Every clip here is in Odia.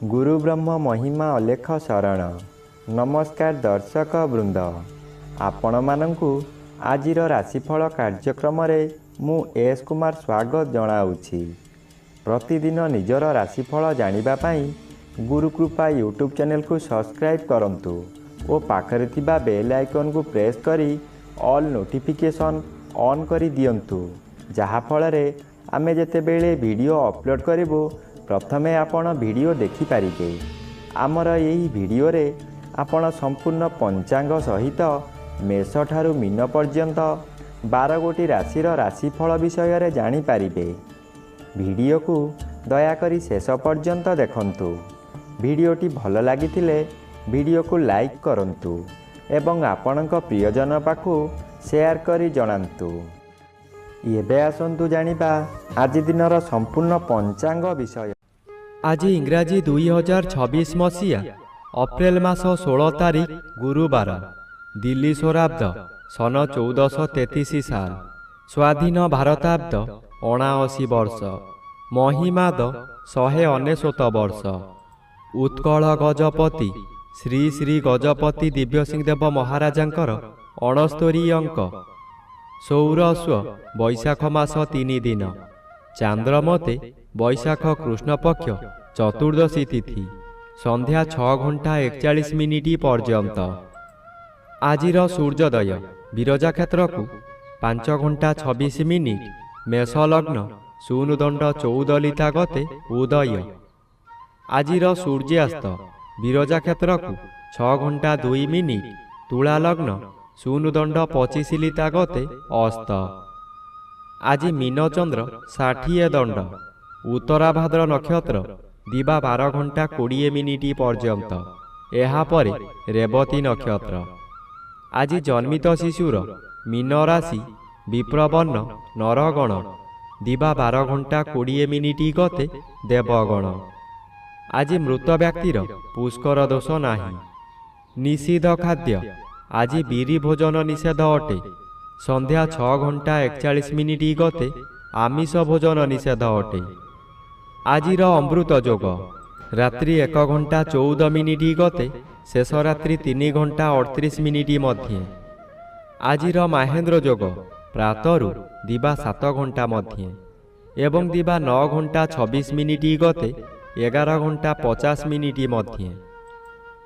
गुरु ब्रह्म महिमा अलेख शरण। नमस्कार दर्शक वृंद, आपण मानंकु आजिर राशिफल कार्यक्रम मु एस कुमार स्वागत जनाऊँगी। प्रतिदिन निजर राशिफल जानिबा पाई गुरुकृपा यूट्यूब चैनल को सब्सक्राइब करंतु और पाखरे थिबा बेल आइकन को प्रेस करी ऑल नोटिफिकेशन ऑन करी दियंतु, जहा फଳରେ आमे जेतेबेले वीडियो अपलोड करिवो प्रथमे आपण वीडियो देखि पारिबे। आमर यही वीडियो रे आपण संपूर्ण पंचांग सहित मेष ठारू मीन पर्यंत 12 गोटी राशिर राशिफल विषय रे जानि पारिबे। वीडियो को दयाकरी शेष पर्यंत देखंतु। वीडियोटी भल लागिथिले वीडियो को लाइक करंतु एवं आपणक प्रियजन पाखु शेयर करी जणांतु। एबे आसंतु जानिबा आज दिनर संपूर्ण पंचांग विषय। आज इंग्राजी 2026 मसीहा अप्रैल मास 16 तारीख गुरुवार, दिल्ली स्वराब्द सन 1433 साल, स्वाधीन भारताब्द 79 वर्ष, महिमाद 199 वर्ष। उत्कल गजपति श्री श्री गजपति दिव्यसिंहदेव महाराजांकर 69 अंक। सौरस्व वैशाख मास 3 दिन, चांद्रमते वैशाख कृष्ण पक्ष चतुर्दशी तिथि, संध्या 6 घंटा 41 मिनिट पर्यंत। आजिर सूर्योदय विरजा क्षेत्र को 5 घंटा 26 मिनिट, मेष लग्न शून्यदंड 14 लिता गते उदय। आजिर सूर्यास्त विरजा क्षेत्र को 6 घंटा 2 मिनिट, तुला लग्न शून्यदंड 25 लिता गते अस्त। आज मीन चंद्र 60 दंड, उत्तराभाद्र नक्षत्र दिवा 12 घंटा 20 मिनिट पर्यंत, एहापरे रेवती नक्षत्र। आज जन्मित शिशुर मीन राशि विप्रवर्ण नरगण, दिवा 12 घंटा 20 मिनिट गते देवगण। आज मृत व्यक्तिर पुष्कर दोष नाही। निषिद्ध खाद्य आज बीरी भोजन निषेध अटे। संध्या 6 घंटा 41 मिनिट गते आमिष भोजन निषेध अटे। आजिर अमृत जोग रात्रि 1 घंटा 14 मिनिट गते शेष रात्रि 3 घंटा 38 मिनिट मध्य। आजिर महेन्द्र जोग प्रातरु दिवा 7 घंटा मध्य एवं दिवा 9 घंटा 26 मिनिट गते 11 घंटा 50 मिनिट मध्य।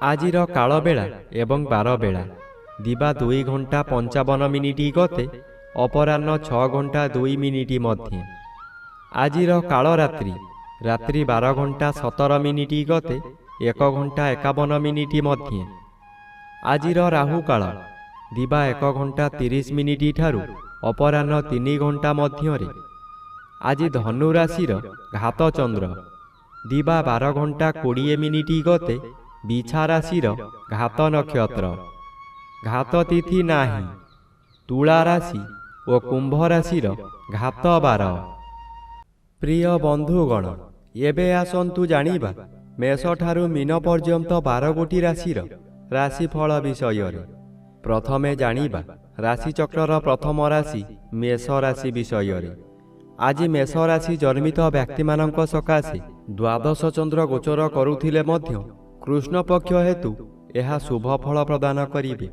आजिर काल बेला एवं 12 बेला दिवा 2 घंटा 55 मिनिट गते अपराह्न 6 घंटा 2 मिनिट मध्य। आजिर काल रात्रि रात्रि 12 घंटा 17 मिनिट गते 1 घंटा 51 मिनिट मध्य। आजिर राहु काल दिवा 1 घंटा 30 मिनिट ठारू अपराह्न 3 घंटा मध्य। आज धनु राशिर घात चंद्र दिवा 12 घंटा 20 मिनिट गते बिछा राशिर घात नक्षत्र। घात तिथि नाही। तुला राशि और कुंभ राशिर घात 12। प्रिय बंधुगण, एबे आसंतु जानिबा मेष ठारू मीन पर्यंत 12 गोटी राशिर राशिफल विषय। प्रथमे जानिबा राशिचक्रर प्रथम राशि मेष राशि विषय। आज मेष राशि जन्मित व्यक्ति मानक सकाशे द्वादश चंद्र गोचर करुथिले मध्य कृष्ण पक्ष हेतु यह शुभ फल प्रदान करिवे।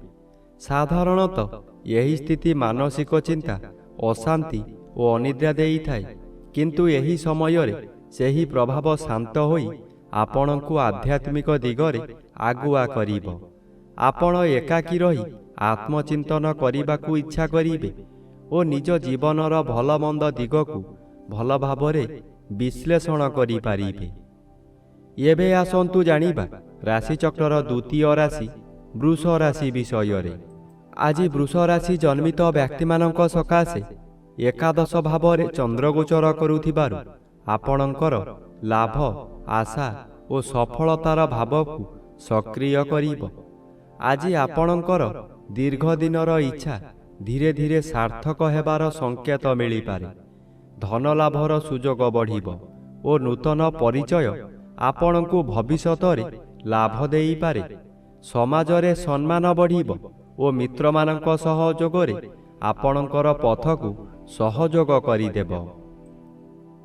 साधारणतः यही स्थिति मानसिक चिंता, अशांति और अनिद्रा देई थाए, किंतु यही समय रे सेही प्रभाव शांत होई आपणकु आध्यात्मिक दिगरे आगुआ करिब। आपण एकाकी रही आत्मचिंतन करिबाकु इच्छा करिवे और निज जीवनर भल मंद दिगकु भल भावरे विश्लेषण करि पारिबे। एबे आसंतु जानिबा राशिचक्रर द्वितीय राशि वृष राशि विषय। आज वृष राशि जन्मित व्यक्ति मानक सकाशे एकादश भावरे चंद्र गोचर करुथिबारु आपणकर लाभ, आशा और सफलतार भावकु सक्रिय करिब। आज आपणकर दीर्घ दिनर इच्छा धीरे धीरे सार्थक हेबार संकेत मिली पारे। धन लाभर सुजोग बढ़िब और नूतन परिचय आपणकु भविष्यत रे लाभ देई पारे। समाजरे सम्मान बढ़िब और मित्र मानक सहयोगरे आपणकर पथकु सहयोग करिदेब।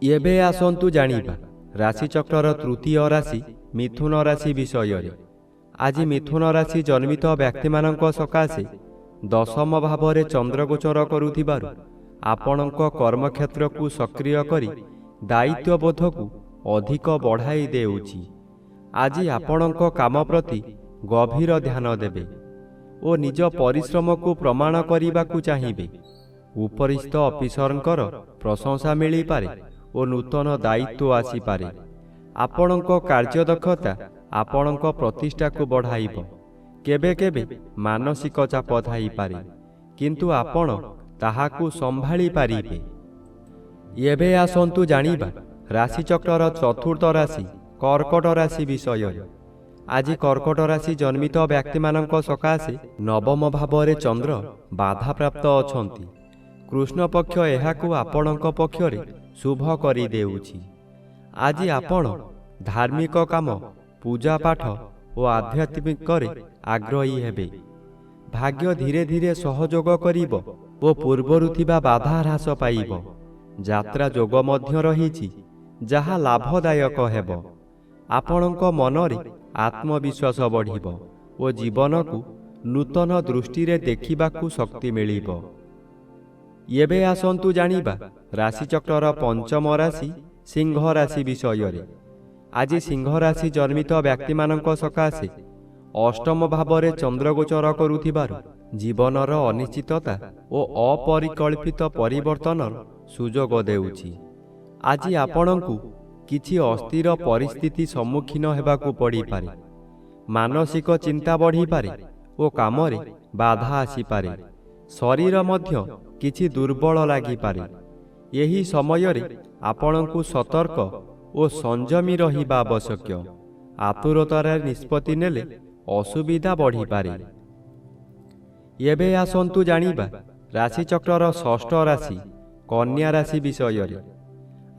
एबे आसंतु जानिबा राशिचक्रर तृतीय राशि ମିଥୁନ ରାଶି ବିଷୟରେ। ଆଜି ମିଥୁନ ରାଶି ଜନ୍ମିତ ବ୍ୟକ୍ତିମାନଙ୍କ ସକାଶେ ଦଶମ ଭାବରେ ଚନ୍ଦ୍ରଗୋଚର କରୁଥିବାରୁ ଆପଣଙ୍କ କର୍ମକ୍ଷେତ୍ରକୁ ସକ୍ରିୟ କରି ଦାୟିତ୍ୱବୋଧକୁ ଅଧିକ ବଢ଼ାଇ ଦେଉଛି। ଆଜି ଆପଣଙ୍କ କାମ ପ୍ରତି ଗଭୀର ଧ୍ୟାନ ଦେବେ ଓ ନିଜ ପରିଶ୍ରମକୁ ପ୍ରମାଣ କରିବାକୁ ଚାହିଁବେ। ଉପରିସ୍ଥ ଅଫିସରଙ୍କର ପ୍ରଶଂସା ମିଳିପାରେ ଓ ନୂତନ ଦାୟିତ୍ୱ ଆସିପାରେ। ଆପଣଙ୍କ କାର୍ଯ୍ୟଦକ୍ଷତା ଆପଣଙ୍କ ପ୍ରତିଷ୍ଠାକୁ ବଢ଼ାଇବ। କେବେ କେବେ ମାନସିକ ଚାପ ଥାଇପାରେ, କିନ୍ତୁ ଆପଣ ତାହାକୁ ସମ୍ଭାଳି ପାରିବେ। ଏବେ ଆସନ୍ତୁ ଜାଣିବା ରାଶିଚକ୍ରର ଚତୁର୍ଥ ରାଶି କର୍କଟ ରାଶି ବିଷୟରେ। ଆଜି କର୍କଟ ରାଶି ଜନ୍ମିତ ବ୍ୟକ୍ତିମାନଙ୍କ ସକାଶେ ନବମ ଭାବରେ ଚନ୍ଦ୍ର ବାଧାପ୍ରାପ୍ତ ଅଛନ୍ତି। କୃଷ୍ଣପକ୍ଷ ଏହାକୁ ଆପଣଙ୍କ ପକ୍ଷରେ ଶୁଭ କରିଦେଉଛି। ଆଜି ଆପଣ ଧାର୍ମିକ କାମ, ପୂଜାପାଠ ଓ ଆଧ୍ୟାତ୍ମିକରେ ଆଗ୍ରହୀ ହେବେ। ଭାଗ୍ୟ ଧୀରେ ଧୀରେ ସହଯୋଗ କରିବ ଓ ପୂର୍ବରୁ ଥିବା ବାଧା ହ୍ରାସ ପାଇବ। ଯାତ୍ରା ଯୋଗ ମଧ୍ୟ ରହିଛି, ଯାହା ଲାଭଦାୟକ ହେବ। ଆପଣଙ୍କ ମନରେ ଆତ୍ମବିଶ୍ୱାସ ବଢ଼ିବ ଓ ଜୀବନକୁ ନୂତନ ଦୃଷ୍ଟିରେ ଦେଖିବାକୁ ଶକ୍ତି ମିଳିବ। ଏବେ ଆସନ୍ତୁ ଜାଣିବା ରାଶିଚକ୍ରର ପଞ୍ଚମ ରାଶି ସିଂହ ରାଶି ବିଷୟରେ। ଆଜି ସିଂହ ରାଶି ଜନ୍ମିତ ବ୍ୟକ୍ତିମାନଙ୍କ ସକାଶେ ଅଷ୍ଟମ ଭାବରେ ଚନ୍ଦ୍ରଗୋଚର କରୁଥିବାରୁ ଜୀବନର ଅନିଶ୍ଚିତତା ଓ ଅପରିକଳ୍ପିତ ପରିବର୍ତ୍ତନର ସୁଯୋଗ ଦେଉଛି। ଆଜି ଆପଣଙ୍କୁ କିଛି ଅସ୍ଥିର ପରିସ୍ଥିତି ସମ୍ମୁଖୀନ ହେବାକୁ ପଡ଼ିପାରେ। ମାନସିକ ଚିନ୍ତା ବଢ଼ିପାରେ ଓ କାମରେ ବାଧା ଆସିପାରେ। ଶରୀର ମଧ୍ୟ କିଛି ଦୁର୍ବଳ ଲାଗିପାରେ। ଏହି ସମୟରେ ଆପଣଙ୍କୁ ସତର୍କ ଓ ସଂଯମୀ ରହିବା ଆବଶ୍ୟକ। ଆତୁରତାରେ ନିଷ୍ପତ୍ତି ନେଲେ ଅସୁବିଧା ବଢ଼ିପାରେ। ଏବେ ଆସନ୍ତୁ ଜାଣିବା ରାଶିଚକ୍ରର ଷଷ୍ଠ ରାଶି କନ୍ୟା ରାଶି ବିଷୟରେ।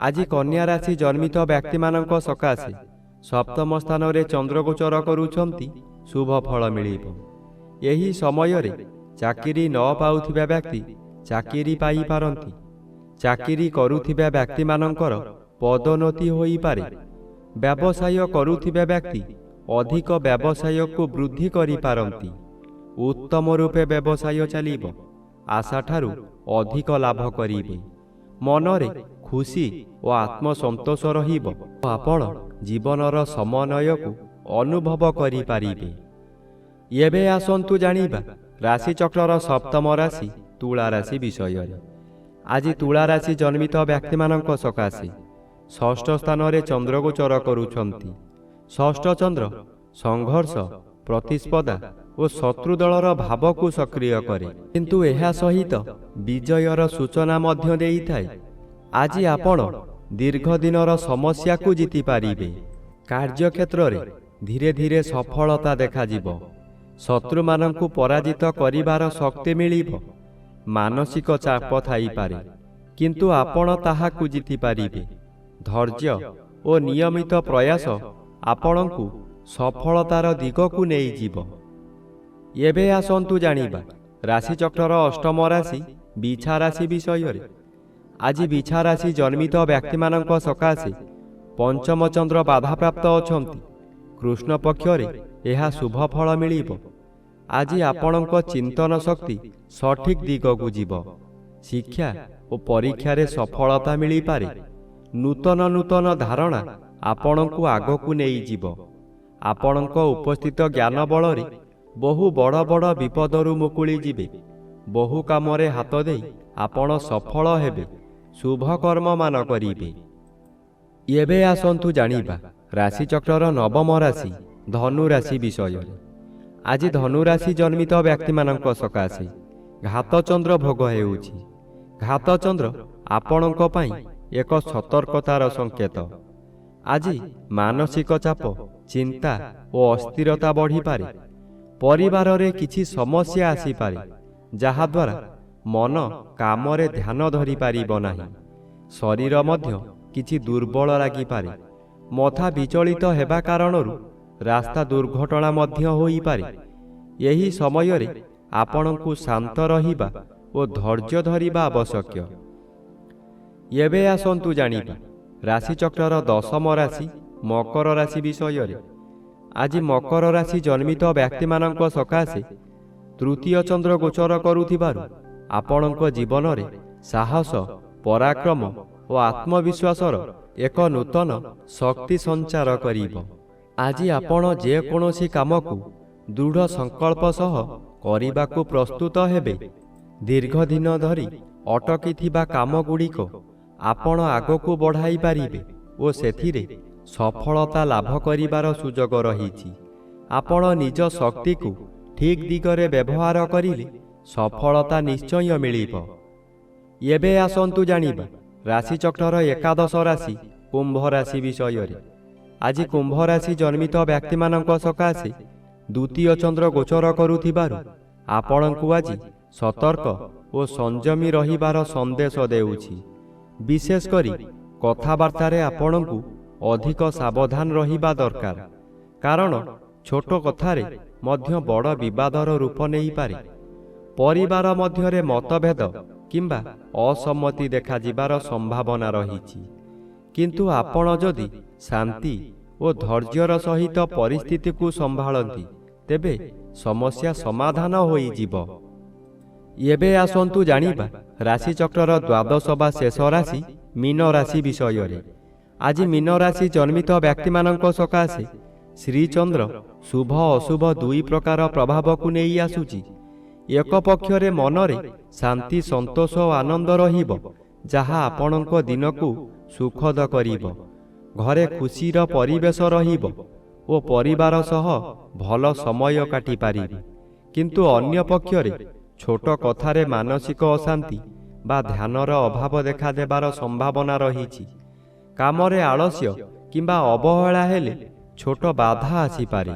ଆଜି କନ୍ୟା ରାଶି ଜନ୍ମିତ ବ୍ୟକ୍ତିମାନଙ୍କ ସକାଶେ ସପ୍ତମ ସ୍ଥାନରେ ଚନ୍ଦ୍ରଗୋଚର କରୁଛନ୍ତି ଶୁଭ ଫଳ ମିଳିବ। ଏହି ସମୟରେ ଚାକିରି ନ ପାଉଥିବା ବ୍ୟକ୍ତି ଚାକିରି ପାଇପାରନ୍ତି। ଚାକିରି କରୁଥିବା ବ୍ୟକ୍ତିମାନଙ୍କର ପଦୋନ୍ନତି ହୋଇପାରେ। ବ୍ୟବସାୟ କରୁଥିବା ବ୍ୟକ୍ତି ଅଧିକ ବ୍ୟବସାୟକୁ ବୃଦ୍ଧି କରିପାରନ୍ତି। ଉତ୍ତମ ରୂପେ ବ୍ୟବସାୟ ଚାଲିବ। ଆଶାଠାରୁ ଅଧିକ ଲାଭ କରିବେ। ମନରେ ଖୁସି ଓ ଆତ୍ମସନ୍ତୋଷ ରହିବ। ଆପଣ ଜୀବନର ସମନ୍ୱୟକୁ ଅନୁଭବ କରିପାରିବେ। ଏବେ ଆସନ୍ତୁ ଜାଣିବା ରାଶିଚକ୍ରର ସପ୍ତମ ରାଶି ତୁଳା ରାଶି ବିଷୟରେ। ଆଜି ତୁଳା ରାଶି ଜନ୍ମିତ ବ୍ୟକ୍ତିମାନଙ୍କ ସକାଶେ ଷଷ୍ଠ ସ୍ଥାନରେ ଚନ୍ଦ୍ରଗୋଚର କରୁଛନ୍ତି। ଷଷ୍ଠ ଚନ୍ଦ୍ର ସଂଘର୍ଷ, ପ୍ରତିସ୍ପର୍ଦ୍ଧା ଓ ଶତ୍ରୁ ଦଳର ଭାବକୁ ସକ୍ରିୟ କରେ, କିନ୍ତୁ ଏହା ସହିତ ବିଜୟର ସୂଚନା ମଧ୍ୟ ଦେଇଥାଏ। ଆଜି ଆପଣ ଦୀର୍ଘ ଦିନର ସମସ୍ୟାକୁ ଜିତିପାରିବେ। କାର୍ଯ୍ୟକ୍ଷେତ୍ରରେ ଧୀରେ ଧୀରେ ସଫଳତା ଦେଖାଯିବ। ଶତ୍ରୁମାନଙ୍କୁ ପରାଜିତ କରିବାର ଶକ୍ତି ମିଳିବ। ମାନସିକ ଚାପ ଥାଇପାରେ, କିନ୍ତୁ ଆପଣ ତାହାକୁ ଜିତିପାରିବେ। ଧୈର୍ଯ୍ୟ ଓ ନିୟମିତ ପ୍ରୟାସ ଆପଣଙ୍କୁ ସଫଳତାର ଦିଗକୁ ନେଇଯିବ। ଏବେ ଆସନ୍ତୁ ଜାଣିବା ରାଶିଚକ୍ରର ଅଷ୍ଟମ ରାଶି ବିଛା ରାଶି ବିଷୟରେ। ଆଜି ବିଛା ରାଶି ଜନ୍ମିତ ବ୍ୟକ୍ତିମାନଙ୍କ ସକାଶେ ପଞ୍ଚମ ଚନ୍ଦ୍ର ବାଧାପ୍ରାପ୍ତ ଅଛନ୍ତି। କୃଷ୍ଣ ପକ୍ଷରେ ଏହା ଶୁଭ ଫଳ ମିଳିବ। ଆଜି ଆପଣଙ୍କ ଚିନ୍ତନ ଶକ୍ତି ସଠିକ୍ ଦିଗକୁ ଯିବ। ଶିକ୍ଷା ଓ ପରୀକ୍ଷାରେ ସଫଳତା ମିଳିପାରେ। ନୂତନ ନୂତନ ଧାରଣା ଆପଣଙ୍କୁ ଆଗକୁ ନେଇଯିବ। ଆପଣଙ୍କ ଉପସ୍ଥିତ ଜ୍ଞାନ ବଳରେ ବହୁ ବଡ଼ ବଡ଼ ବିପଦରୁ ମୁକୁଳି ଯିବେ। ବହୁ କାମରେ ହାତ ଦେଇ ଆପଣ ସଫଳ ହେବେ। ଶୁଭ କର୍ମମାନ କରିବେ। ଏବେ ଆସନ୍ତୁ ଜାଣିବା ରାଶିଚକ୍ରର ନବମ ରାଶି ଧନୁ ରାଶି ବିଷୟରେ। ଆଜି ଧନୁ ରାଶି ଜନ୍ମିତ ବ୍ୟକ୍ତିମାନଙ୍କ ସକାଶେ ଘାତଚନ୍ଦ୍ର ଭୋଗ ହେଉଛି। ଘାତଚନ୍ଦ୍ର ଆପଣଙ୍କ ପାଇଁ ଏକ ସତର୍କତାର ସଂକେତ। ଆଜି ମାନସିକ ଚାପ, ଚିନ୍ତା ଓ ଅସ୍ଥିରତା ବଢ଼ିପାରେ। ପରିବାରରେ କିଛି ସମସ୍ୟା ଆସିପାରେ, ଯାହାଦ୍ୱାରା ମନ କାମରେ ଧ୍ୟାନ ଧରିପାରିବ ନାହିଁ। ଶରୀର ମଧ୍ୟ କିଛି ଦୁର୍ବଳ ଲାଗିପାରେ। ମଥା ବିଚଳିତ ହେବା କାରଣରୁ ରାସ୍ତା ଦୁର୍ଘଟଣା ମଧ୍ୟ ହୋଇପାରେ। ଏହି ସମୟରେ ଆପଣଙ୍କୁ ଶାନ୍ତ ରହିବା ଓ ଧୈର୍ଯ୍ୟ ଧରିବା ଆବଶ୍ୟକ। ଏବେ ଆସନ୍ତୁ ଜାଣିବା ରାଶିଚକ୍ରର ଦଶମ ରାଶି ମକର ରାଶି ବିଷୟରେ। ଆଜି ମକର ରାଶି ଜନ୍ମିତ ବ୍ୟକ୍ତିମାନଙ୍କ ସକାଶେ ତୃତୀୟ ଚନ୍ଦ୍ର ଗୋଚର କରୁଥିବାରୁ ଆପଣଙ୍କ ଜୀବନରେ ସାହସ, ପରାକ୍ରମ ଓ ଆତ୍ମବିଶ୍ୱାସର ଏକ ନୂତନ ଶକ୍ତି ସଞ୍ଚାର କରିବ। ଆଜି ଆପଣ ଯେକୌଣସି କାମକୁ ଦୃଢ଼ ସଂକଳ୍ପ ସହ କରିବାକୁ ପ୍ରସ୍ତୁତ ହେବେ। ଦୀର୍ଘଦିନ ଧରି ଅଟକିଥିବା କାମଗୁଡ଼ିକ ଆପଣ ଆଗକୁ ବଢ଼ାଇ ପାରିବେ ଓ ସେଥିରେ ସଫଳତା ଲାଭ କରିବାର ସୁଯୋଗ ରହିଛି। ଆପଣ ନିଜ ଶକ୍ତିକୁ ଠିକ୍ ଦିଗରେ ବ୍ୟବହାର କରିଲେ ସଫଳତା ନିଶ୍ଚୟ ମିଳିବ। ଏବେ ଆସନ୍ତୁ ଜାଣିବା ରାଶିଚକ୍ରର ଏକାଦଶ ରାଶି କୁମ୍ଭ ରାଶି ବିଷୟରେ। ଆଜି କୁମ୍ଭ ରାଶି ଜନ୍ମିତ ବ୍ୟକ୍ତିମାନଙ୍କ ସକାଶେ ଦ୍ୱିତୀୟ ଚନ୍ଦ୍ର ଗୋଚର କରୁଥିବାରୁ ଆପଣଙ୍କୁ ଆଜି ସତର୍କ ଓ ସଂଯମୀ ରହିବାର ସନ୍ଦେଶ ଦେଉଛି। ବିଶେଷ କରି କଥାବାର୍ତ୍ତାରେ ଆପଣଙ୍କୁ ଅଧିକ ସାବଧାନ ରହିବା ଦରକାର, କାରଣ ଛୋଟ କଥାରେ ମଧ୍ୟ ବଡ଼ ବିବାଦର ରୂପ ନେଇପାରେ। ପରିବାର ମଧ୍ୟରେ ମତଭେଦ କିମ୍ବା ଅସମ୍ମତି ଦେଖାଯିବାର ସମ୍ଭାବନା ରହିଛି, କିନ୍ତୁ ଆପଣ ଯଦି ଶାନ୍ତି ଓ ଧୈର୍ଯ୍ୟର ସହିତ ପରିସ୍ଥିତିକୁ ସମ୍ଭାଳନ୍ତି ତେବେ ସମସ୍ୟା ସମାଧାନ ହୋଇଯିବ। ଏବେ ଆସନ୍ତୁ ଜାଣିବା ରାଶିଚକ୍ରର ଦ୍ୱାଦଶ ବା ଶେଷ ରାଶି ମୀନ ରାଶି ବିଷୟରେ। ଆଜି ମୀନ ରାଶି ଜନ୍ମିତ ବ୍ୟକ୍ତିମାନଙ୍କ ସକାଶେ ଶ୍ରୀଚନ୍ଦ୍ର ଶୁଭ ଅଶୁଭ ଦୁଇ ପ୍ରକାର ପ୍ରଭାବକୁ ନେଇ ଆସୁଛି। ଏକ ପକ୍ଷରେ ମନରେ ଶାନ୍ତି, ସନ୍ତୋଷ ଓ ଆନନ୍ଦ ରହିବ, ଯାହା ଆପଣଙ୍କ ଦିନକୁ ସୁଖଦ କରିବ। ଘରେ ଖୁସିର ପରିବେଶ ରହିବ ଓ ପରିବାର ସହ ଭଲ ସମୟ କାଟିପାରିବେ। କିନ୍ତୁ ଅନ୍ୟ ପକ୍ଷରେ ଛୋଟ କଥାରେ ମାନସିକ ଅଶାନ୍ତି ବା ଧ୍ୟାନର ଅଭାବ ଦେଖାଦେବାର ସମ୍ଭାବନା ରହିଛି। କାମରେ ଆଳସ୍ୟ କିମ୍ବା ଅବହେଳା ହେଲେ ଛୋଟ ବାଧା ଆସିପାରେ।